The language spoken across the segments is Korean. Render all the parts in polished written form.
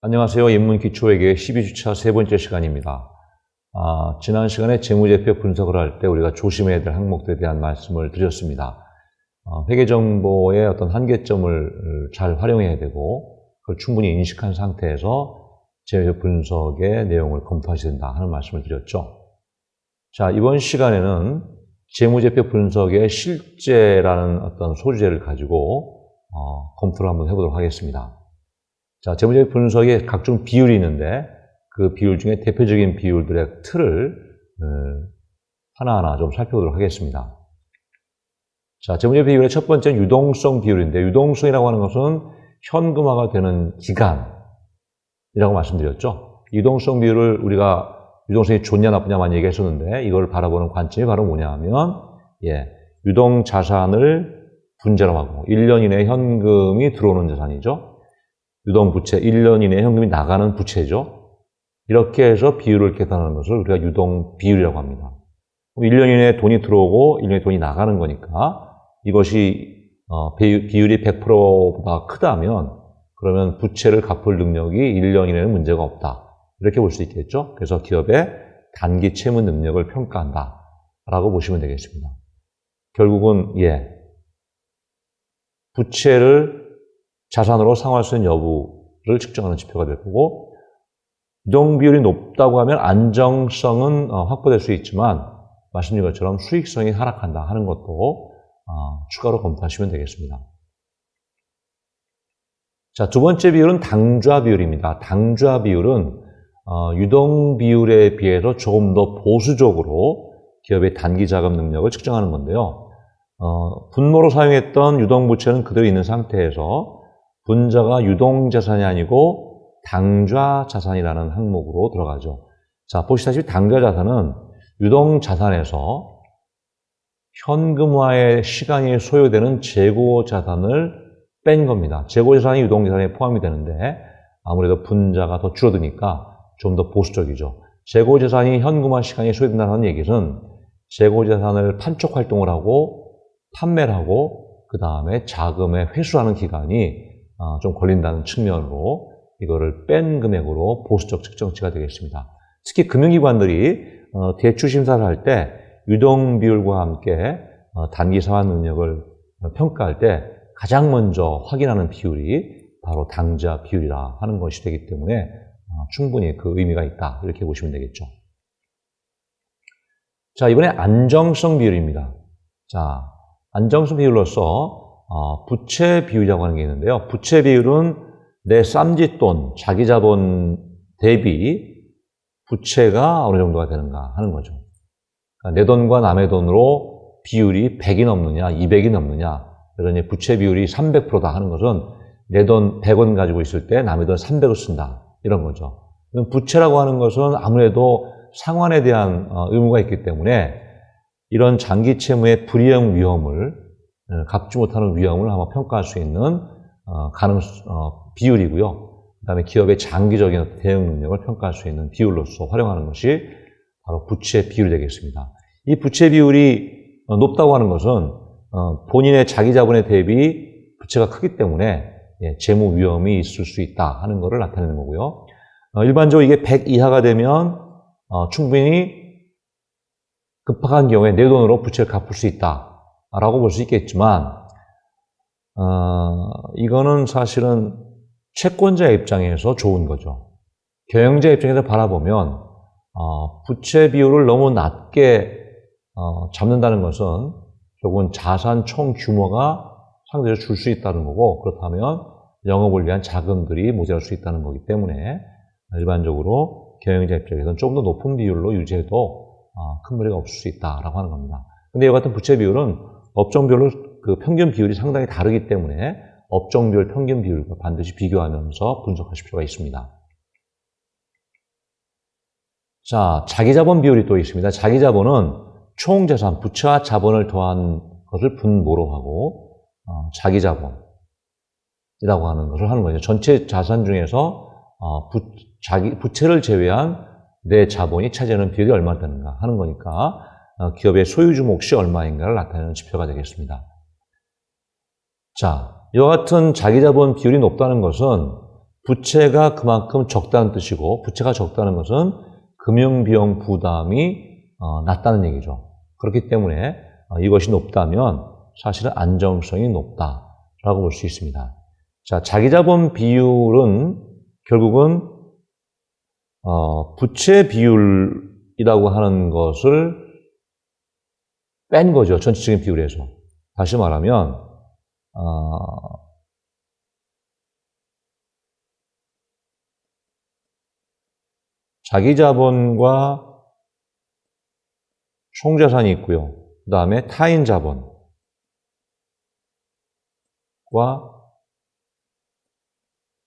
안녕하세요. 인문기초회계 12주차 세 번째 시간입니다. 지난 시간에 재무제표 분석을 할 때 우리가 조심해야 될 항목들에 대한 말씀을 드렸습니다. 회계정보의 어떤 한계점을 잘 활용해야 되고 그걸 충분히 인식한 상태에서 재무제표 분석의 내용을 검토하셔야 된다 하는 말씀을 드렸죠. 자, 이번 시간에는 재무제표 분석의 실제라는 어떤 소주제를 가지고 검토를 한번 해보도록 하겠습니다. 자, 재무제표 분석에 각종 비율이 있는데 그 비율 중에 대표적인 비율들의 틀을 하나하나 좀 살펴보도록 하겠습니다. 자, 재무제표 비율의 첫 번째는 유동성 비율인데, 유동성이라고 하는 것은 현금화가 되는 기간이라고 말씀드렸죠. 유동성 비율을 우리가 유동성이 좋냐 나쁘냐 많이 얘기했었는데, 이걸 바라보는 관점이 바로 뭐냐 하면, 유동자산을 분자로 하고 1년 이내에 현금이 들어오는 자산이죠. 유동부채, 1년 이내에 현금이 나가는 부채죠. 이렇게 해서 비율을 계산하는 것을 우리가 유동비율이라고 합니다. 1년 이내에 돈이 들어오고 1년 이내에 돈이 나가는 거니까 이것이 비율이 100%보다 크다면 그러면 부채를 갚을 능력이 1년 이내에는 문제가 없다. 이렇게 볼 수 있겠죠. 그래서 기업의 단기 채무 능력을 평가한다 라고 보시면 되겠습니다. 결국은 부채를 자산으로 상환할 수 있는 여부를 측정하는 지표가 될 거고, 유동 비율이 높다고 하면 안정성은 확보될 수 있지만 말씀드린 것처럼 수익성이 하락한다 하는 것도 추가로 검토하시면 되겠습니다. 자, 두 번째 비율은 당좌 비율입니다. 당좌 비율은 유동 비율에 비해서 조금 더 보수적으로 기업의 단기 자금 능력을 측정하는 건데요. 분모로 사용했던 유동부채는 그대로 있는 상태에서 분자가 유동자산이 아니고 당좌자산이라는 항목으로 들어가죠. 자, 보시다시피 당좌자산은 유동자산에서 현금화의 시간이 소요되는 재고자산을 뺀 겁니다. 재고자산이 유동자산에 포함이 되는데 아무래도 분자가 더 줄어드니까 좀 더 보수적이죠. 재고자산이 현금화 시간이 소요된다는 얘기는 재고자산을 판촉 활동을 하고 판매를 하고 그 다음에 자금에 회수하는 기간이 좀 걸린다는 측면으로 이거를 뺀 금액으로 보수적 측정치가 되겠습니다. 특히 금융기관들이 대출 심사를 할 때 유동 비율과 함께 단기 상환 능력을 평가할 때 가장 먼저 확인하는 비율이 바로 당좌 비율이라 하는 것이 되기 때문에 충분히 그 의미가 있다 이렇게 보시면 되겠죠. 자, 이번에 안정성 비율입니다. 자, 안정성 비율로서 부채 비율이라고 하는 게 있는데요. 부채 비율은 내 쌈짓돈, 자기 자본 대비 부채가 어느 정도가 되는가 하는 거죠. 그러니까 내 돈과 남의 돈으로 비율이 100이 넘느냐, 200이 넘느냐, 그러니 부채 비율이 300%다 하는 것은 내 돈 100원 가지고 있을 때 남의 돈 300을 쓴다. 이런 거죠. 부채라고 하는 것은 아무래도 상환에 대한 의무가 있기 때문에 이런 장기 채무의 불이행 위험을 갚지 못하는 위험을 한번 평가할 수 있는 비율이고요. 그 다음에 기업의 장기적인 대응 능력을 평가할 수 있는 비율로서 활용하는 것이 바로 부채 비율이 되겠습니다. 이 부채 비율이 높다고 하는 것은 본인의 자기 자본에 대비 부채가 크기 때문에 재무 위험이 있을 수 있다 하는 것을 나타내는 거고요. 일반적으로 이게 100 이하가 되면 충분히 급박한 경우에 내 돈으로 부채를 갚을 수 있다 라고 볼 수 있겠지만 이거는 사실은 채권자 입장에서 좋은 거죠. 경영자 입장에서 바라보면 부채 비율을 너무 낮게 잡는다는 것은 결국은 자산 총 규모가 상대적으로 줄 수 있다는 거고, 그렇다면 영업을 위한 자금들이 모자랄 수 있다는 거기 때문에 일반적으로 경영자 입장에서는 조금 더 높은 비율로 유지해도 큰 무리가 없을 수 있다라고 하는 겁니다. 근데 이와 같은 부채 비율은 업종별로 그 평균 비율이 상당히 다르기 때문에 업종별 평균 비율과 반드시 비교하면서 분석하실 필요가 있습니다. 자, 자기자본 비율이 또 있습니다. 자기자본은 총자산, 부채와 자본을 더한 것을 분모로 하고 자기자본이라고 하는 것을 하는 거죠. 전체 자산 중에서 부채를 제외한 내 자본이 차지하는 비율이 얼마 되는가 하는 거니까 기업의 소유주 몫이 얼마인가를 나타내는 지표가 되겠습니다. 자, 이와 같은 자기자본 비율이 높다는 것은 부채가 그만큼 적다는 뜻이고, 부채가 적다는 것은 금융비용 부담이 낮다는 얘기죠. 그렇기 때문에 이것이 높다면 사실은 안정성이 높다라고 볼 수 있습니다. 자, 자기자본 비율은 결국은 부채 비율이라고 하는 것을 뺀 거죠. 전체적인 비율에서. 다시 말하면 자기자본과 총자산이 있고요. 그 다음에 타인 자본과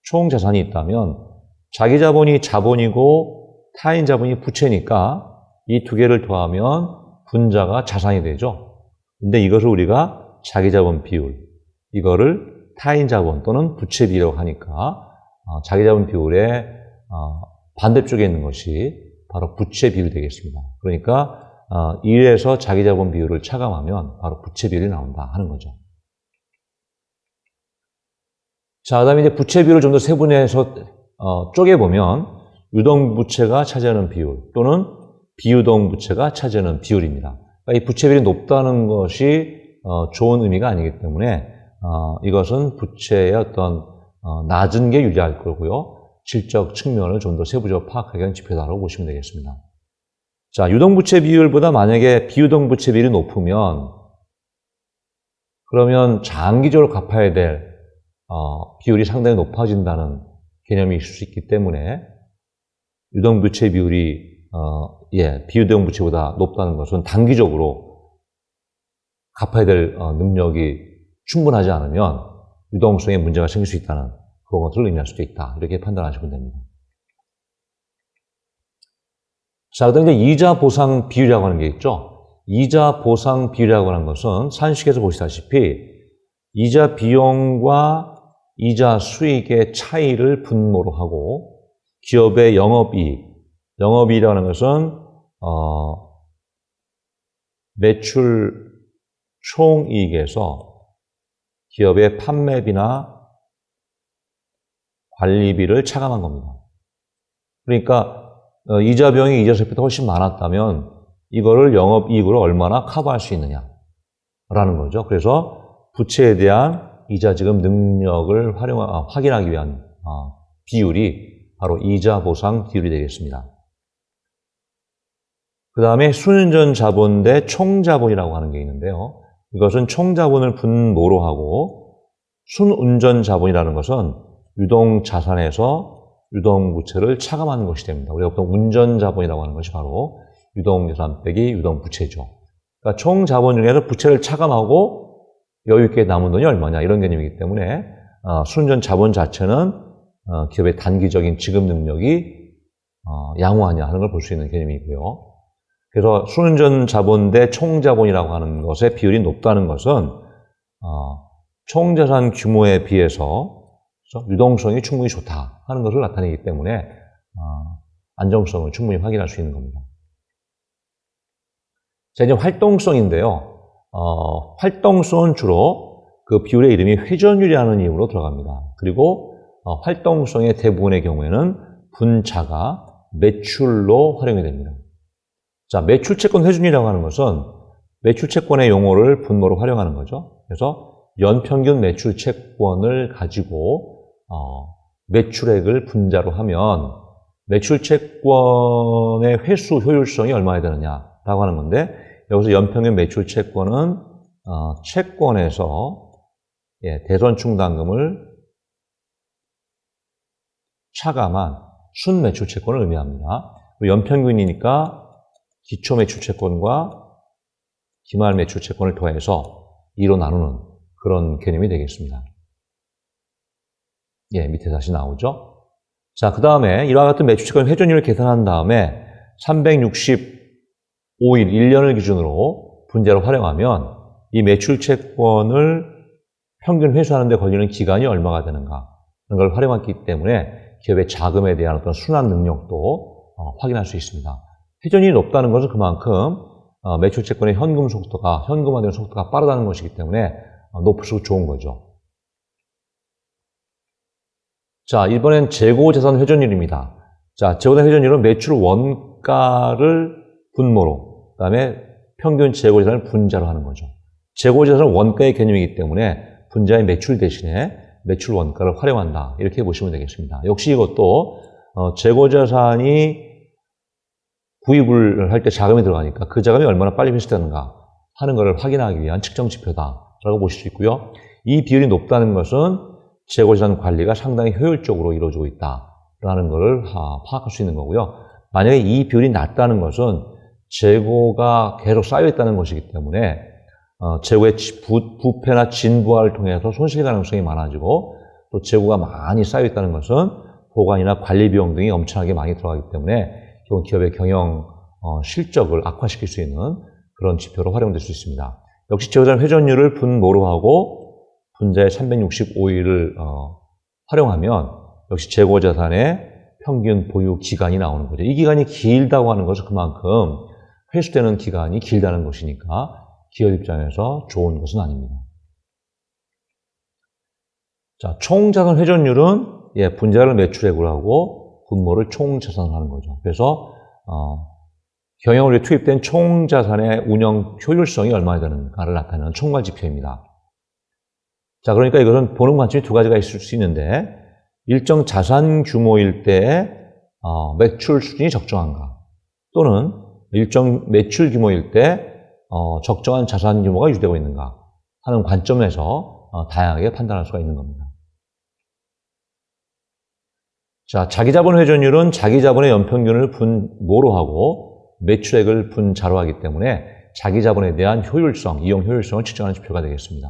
총자산이 있다면 자기자본이 자본이고 타인 자본이 부채니까 이 두 개를 더하면 분자가 자산이 되죠. 근데 이것을 우리가 자기자본 비율, 이거를 타인 자본 또는 부채 비율이라고 하니까 자기자본 비율의 반대쪽에 있는 것이 바로 부채 비율이 되겠습니다. 그러니까 1에서 자기자본 비율을 차감하면 바로 부채 비율이 나온다 하는 거죠. 자, 그 다음에 이제 부채 비율을 좀 더 세분화해서 쪼개보면 유동부채가 차지하는 비율 또는 비유동부채가 차지하는 비율입니다. 그러니까 이 부채 비율이 높다는 것이 좋은 의미가 아니기 때문에 이것은 부채의 어떤 낮은 게 유리할 거고요. 질적 측면을 좀 더 세부적으로 파악하기 위한 지표다라고 보시면 되겠습니다. 자, 유동부채 비율보다 만약에 비유동부채 비율이 높으면 그러면 장기적으로 갚아야 될 비율이 상당히 높아진다는 개념이 있을 수 있기 때문에 유동부채 비율이 비유동부채보다 높다는 것은 단기적으로 갚아야 될 능력이 충분하지 않으면 유동성에 문제가 생길 수 있다는 그런 것을 의미할 수도 있다. 이렇게 판단하시면 됩니다. 자, 그 다음에 이제 이자 보상 비율이라고 하는 게 있죠. 이자 보상 비율이라고 하는 것은 산식에서 보시다시피 이자 비용과 이자 수익의 차이를 분모로 하고 기업의 영업이익이라는 것은 매출 총이익에서 기업의 판매비나 관리비를 차감한 겁니다. 그러니까 이자 비용이 이자 수익보다 훨씬 많았다면 이거를 영업이익으로 얼마나 커버할 수 있느냐라는 거죠. 그래서 부채에 대한 이자 지급 능력을 확인하기 위한 비율이 바로 이자 보상 비율이 되겠습니다. 그 다음에 순운전 자본 대 총자본이라고 하는 게 있는데요. 이것은 총자본을 분모로 하고 순운전 자본이라는 것은 유동자산에서 유동부채를 차감하는 것이 됩니다. 우리가 보통 운전자본이라고 하는 것이 바로 유동자산 빼기 유동부채죠. 그러니까 총자본 중에서 부채를 차감하고 여유있게 남은 돈이 얼마냐 이런 개념이기 때문에 순운전 자본 자체는 기업의 단기적인 지급 능력이 양호하냐 하는 걸 볼 수 있는 개념이고요. 그래서 순운전 자본 대 총자본이라고 하는 것의 비율이 높다는 것은 총자산 규모에 비해서 유동성이 충분히 좋다 하는 것을 나타내기 때문에 안정성을 충분히 확인할 수 있는 겁니다. 자, 이제 활동성인데요. 활동성은 주로 그 비율의 이름이 회전율이라는 이름으로 들어갑니다. 그리고 활동성의 대부분의 경우에는 분자가 매출로 활용이 됩니다. 자, 매출채권 회전율이라고 하는 것은 매출채권의 용어를 분모로 활용하는 거죠. 그래서 연평균 매출채권을 가지고 매출액을 분자로 하면 매출채권의 회수 효율성이 얼마나 되느냐라고 하는 건데 여기서 연평균 매출채권은 채권에서 대손충당금을 차감한 순매출채권을 의미합니다. 연평균이니까 기초매출채권과 기말매출채권을 더해서 2로 나누는 그런 개념이 되겠습니다. 밑에 다시 나오죠. 자, 그 다음에 이와 같은 매출채권 회전율을 계산한 다음에 365일, 1년을 기준으로 분자를 활용하면 이 매출채권을 평균 회수하는 데 걸리는 기간이 얼마가 되는가 하는 걸 활용했기 때문에 기업의 자금에 대한 어떤 순환 능력도 확인할 수 있습니다. 회전율이 높다는 것은 그만큼 매출채권의 현금화되는 속도가 빠르다는 것이기 때문에 높을수록 좋은 거죠. 자, 이번엔 재고자산 회전율입니다. 자, 재고자산 회전율은 매출 원가를 분모로, 그 다음에 평균 재고자산을 분자로 하는 거죠. 재고자산은 원가의 개념이기 때문에 분자의 매출 대신에 매출 원가를 활용한다. 이렇게 보시면 되겠습니다. 역시 이것도 재고자산이 구입을 할 때 자금이 들어가니까 그 자금이 얼마나 빨리 회수되는가 하는 것을 확인하기 위한 측정 지표다라고 보실 수 있고요. 이 비율이 높다는 것은 재고자산 관리가 상당히 효율적으로 이루어지고 있다라는 것을 파악할 수 있는 거고요. 만약에 이 비율이 낮다는 것은 재고가 계속 쌓여 있다는 것이기 때문에 재고의 부패나 진부화를 통해서 손실 가능성이 많아지고 또 재고가 많이 쌓여 있다는 것은 보관이나 관리 비용 등이 엄청나게 많이 들어가기 때문에 기업의 경영 실적을 악화시킬 수 있는 그런 지표로 활용될 수 있습니다. 역시 재고자산 회전율을 분모로 하고 분자의 365일을 활용하면 역시 재고자산의 평균 보유 기간이 나오는 거죠. 이 기간이 길다고 하는 것은 그만큼 회수되는 기간이 길다는 것이니까 기업 입장에서 좋은 것은 아닙니다. 자, 총자산 회전율은 분자를 매출액으로 하고 분모를 총자산을 하는 거죠. 그래서 경영을 위해 투입된 총자산의 운영 효율성이 얼마나 되는가를 나타내는 총괄지표입니다. 자, 그러니까 이것은 보는 관점이 두 가지가 있을 수 있는데 일정 자산 규모일 때 매출 수준이 적정한가 또는 일정 매출 규모일 때 적정한 자산 규모가 유지되고 있는가 하는 관점에서 다양하게 판단할 수가 있는 겁니다. 자, 자기자본 회전율은 자기자본의 연평균을 분모로 하고 매출액을 분자로 하기 때문에 자기자본에 대한 효율성, 이용 효율성을 측정하는 지표가 되겠습니다.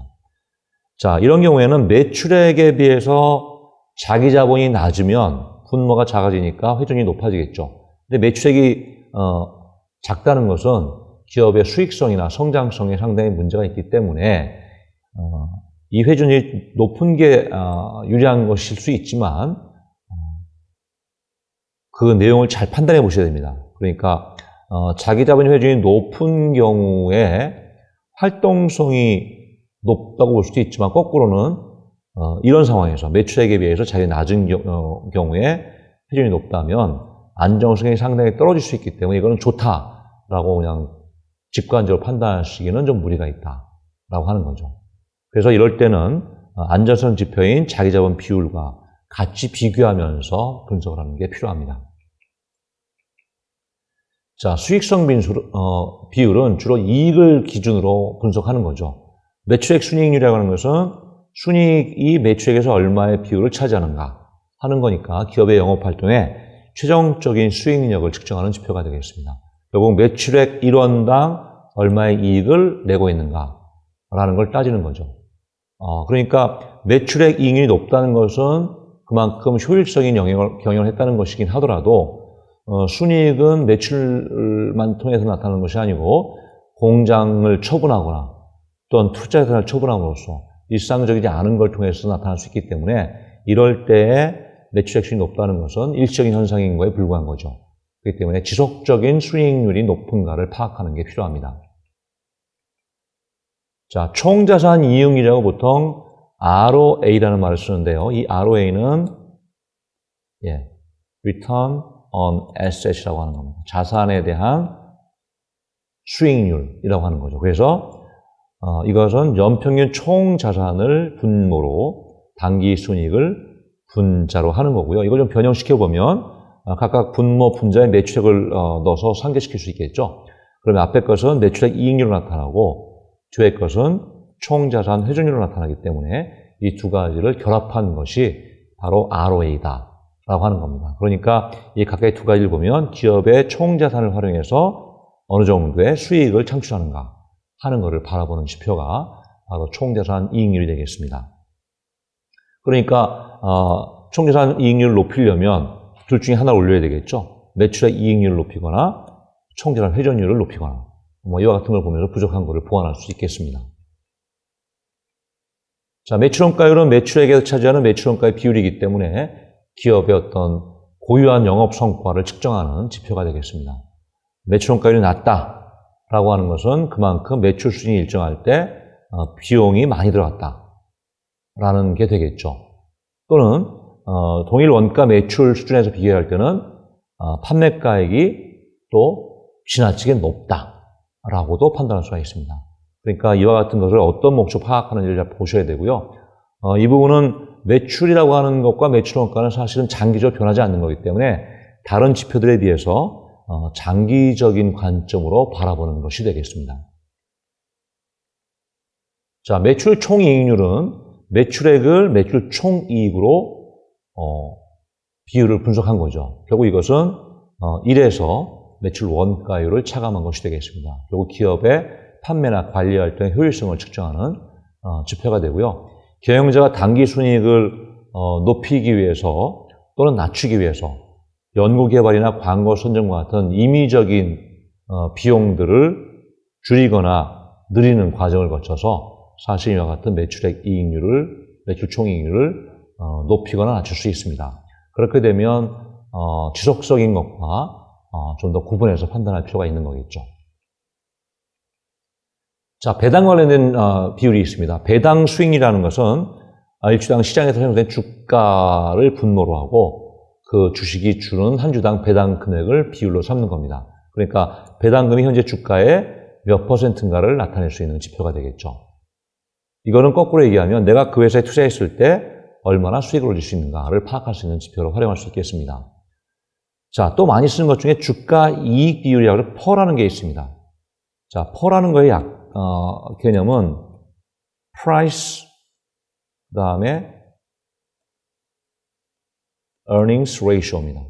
자, 이런 경우에는 매출액에 비해서 자기자본이 낮으면 분모가 작아지니까 회전율이 높아지겠죠. 근데 매출액이 작다는 것은 기업의 수익성이나 성장성에 상당히 문제가 있기 때문에 이 회전율이 높은 게 유리한 것일 수 있지만 그 내용을 잘 판단해 보셔야 됩니다. 그러니까 자기자본 회전율이 높은 경우에 활동성이 높다고 볼 수도 있지만 거꾸로는 이런 상황에서 매출액에 비해서 자기 낮은 경우에 회전율이 높다면 안정성이 상당히 떨어질 수 있기 때문에 이거는 좋다라고 그냥 직관적으로 판단하시기는 좀 무리가 있다라고 하는 거죠. 그래서 이럴 때는 안전성 지표인 자기자본 비율과 같이 비교하면서 분석을 하는 게 필요합니다. 자, 수익성 비율은 주로 이익을 기준으로 분석하는 거죠. 매출액 순이익률이라고 하는 것은 순이익이 매출액에서 얼마의 비율을 차지하는가 하는 거니까 기업의 영업활동에 최종적인 수익력을 측정하는 지표가 되겠습니다. 결국 매출액 1원당 얼마의 이익을 내고 있는가라는 걸 따지는 거죠. 그러니까 매출액 이익률이 높다는 것은 그만큼 효율적인 경영을 했다는 것이긴 하더라도 순이익은 매출만 통해서 나타나는 것이 아니고 공장을 처분하거나 또는 투자 예산을 처분함으로써 일상적이지 않은 걸 통해서 나타날 수 있기 때문에 이럴 때에 매출액 수익이 높다는 것은 일시적인 현상인 거에 불과한 거죠. 그렇기 때문에 지속적인 순이익률이 높은가를 파악하는 게 필요합니다. 자, 총자산 이익률이라고 보통 ROA라는 말을 쓰는데요. 이 ROA는 Return on Assets이라고 하는 겁니다. 자산에 대한 수익률이라고 하는 거죠. 그래서 이것은 연평균 총자산을 분모로 당기 순이익을 분자로 하는 거고요. 이걸 좀 변형시켜 보면 각각 분모 분자에 매출액을 넣어서 상계시킬 수 있겠죠. 그러면 앞에 것은 매출액 이익률로 나타나고 뒤에 것은 총자산 회전율로 나타나기 때문에 이 두 가지를 결합한 것이 바로 ROA다라고 하는 겁니다. 그러니까 이 각각의 두 가지를 보면 기업의 총자산을 활용해서 어느 정도의 수익을 창출하는가 하는 것을 바라보는 지표가 바로 총자산 이익률이 되겠습니다. 그러니까 총자산 이익률을 높이려면 둘 중에 하나를 올려야 되겠죠. 매출액 이익률을 높이거나 총자산 회전율을 높이거나 이와 같은 걸 보면서 부족한 것을 보완할 수 있겠습니다. 자, 매출원가율은 매출액에서 차지하는 매출원가의 비율이기 때문에 기업의 어떤 고유한 영업 성과를 측정하는 지표가 되겠습니다. 매출원가율이 낮다라고 하는 것은 그만큼 매출 수준이 일정할 때 비용이 많이 들어갔다라는 게 되겠죠. 또는 동일 원가 매출 수준에서 비교할 때는 판매가액이 또 지나치게 높다라고도 판단할 수가 있습니다. 그러니까 이와 같은 것을 어떤 목적으로 파악하는지를 잘 보셔야 되고요. 이 부분은 매출이라고 하는 것과 매출 원가는 사실은 장기적으로 변하지 않는 거기 때문에 다른 지표들에 비해서 장기적인 관점으로 바라보는 것이 되겠습니다. 자, 매출 총이익률은 매출액을 매출 총이익으로 비율을 분석한 거죠. 결국 이것은 1에서 매출 원가율을 차감한 것이 되겠습니다. 결국 기업의 판매나 관리 활동의 효율성을 측정하는 지표가 되고요. 경영자가 단기 순이익을 높이기 위해서 또는 낮추기 위해서 연구개발이나 광고 선정과 같은 임의적인 비용들을 줄이거나 늘리는 과정을 거쳐서 사실 이와 같은 매출액 이익률을, 매출 총이익률을 높이거나 낮출 수 있습니다. 그렇게 되면 지속적인 것과 좀 더 구분해서 판단할 필요가 있는 거겠죠. 자, 배당 관련된 비율이 있습니다. 배당 수익이라는 것은 일주당 시장에서 형성된 주가를 분모로 하고 그 주식이 주는 한 주당 배당 금액을 비율로 삼는 겁니다. 그러니까 배당금이 현재 주가의 몇 %인가를 나타낼 수 있는 지표가 되겠죠. 이거는 거꾸로 얘기하면 내가 그 회사에 투자했을 때 얼마나 수익을 올릴 수 있는가를 파악할 수 있는 지표로 활용할 수 있겠습니다. 자, 또 많이 쓰는 것 중에 주가 이익 비율이라고 퍼라는 게 있습니다. 자, 퍼라는 거의 개념은 price, 그 다음에 earnings ratio입니다.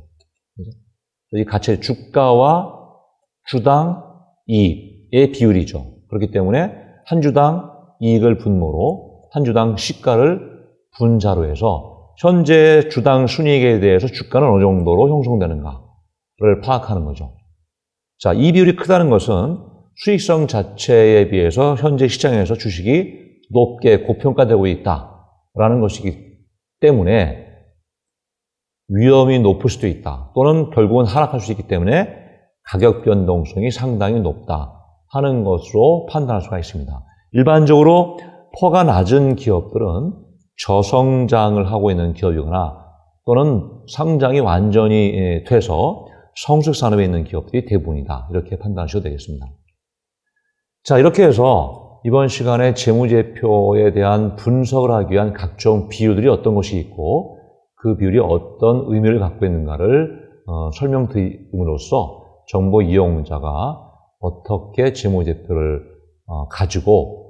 이 가치, 주가와 주당 이익의 비율이죠. 그렇기 때문에 한 주당 이익을 분모로 한 주당 시가를 분자로 해서 현재 주당 순이익에 대해서 주가는 어느 정도로 형성되는가를 파악하는 거죠. 자, 이 비율이 크다는 것은 수익성 자체에 비해서 현재 시장에서 주식이 높게 고평가되고 있다라는 것이기 때문에 위험이 높을 수도 있다. 또는 결국은 하락할 수 있기 때문에 가격 변동성이 상당히 높다 하는 것으로 판단할 수가 있습니다. 일반적으로 퍼가 낮은 기업들은 저성장을 하고 있는 기업이거나 또는 성장이 완전히 돼서 성숙 산업에 있는 기업들이 대부분이다. 이렇게 판단하셔도 되겠습니다. 자, 이렇게 해서 이번 시간에 재무제표에 대한 분석을 하기 위한 각종 비율들이 어떤 것이 있고 그 비율이 어떤 의미를 갖고 있는가를 설명드림으로써 정보 이용자가 어떻게 재무제표를 가지고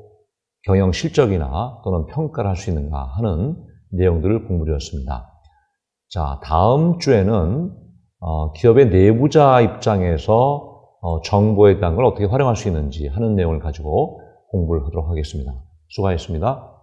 경영 실적이나 또는 평가를 할 수 있는가 하는 내용들을 공부드렸습니다. 자, 다음 주에는 기업의 내부자 입장에서 정보에 대한 걸 어떻게 활용할 수 있는지 하는 내용을 가지고 공부를 하도록 하겠습니다. 수고하셨습니다.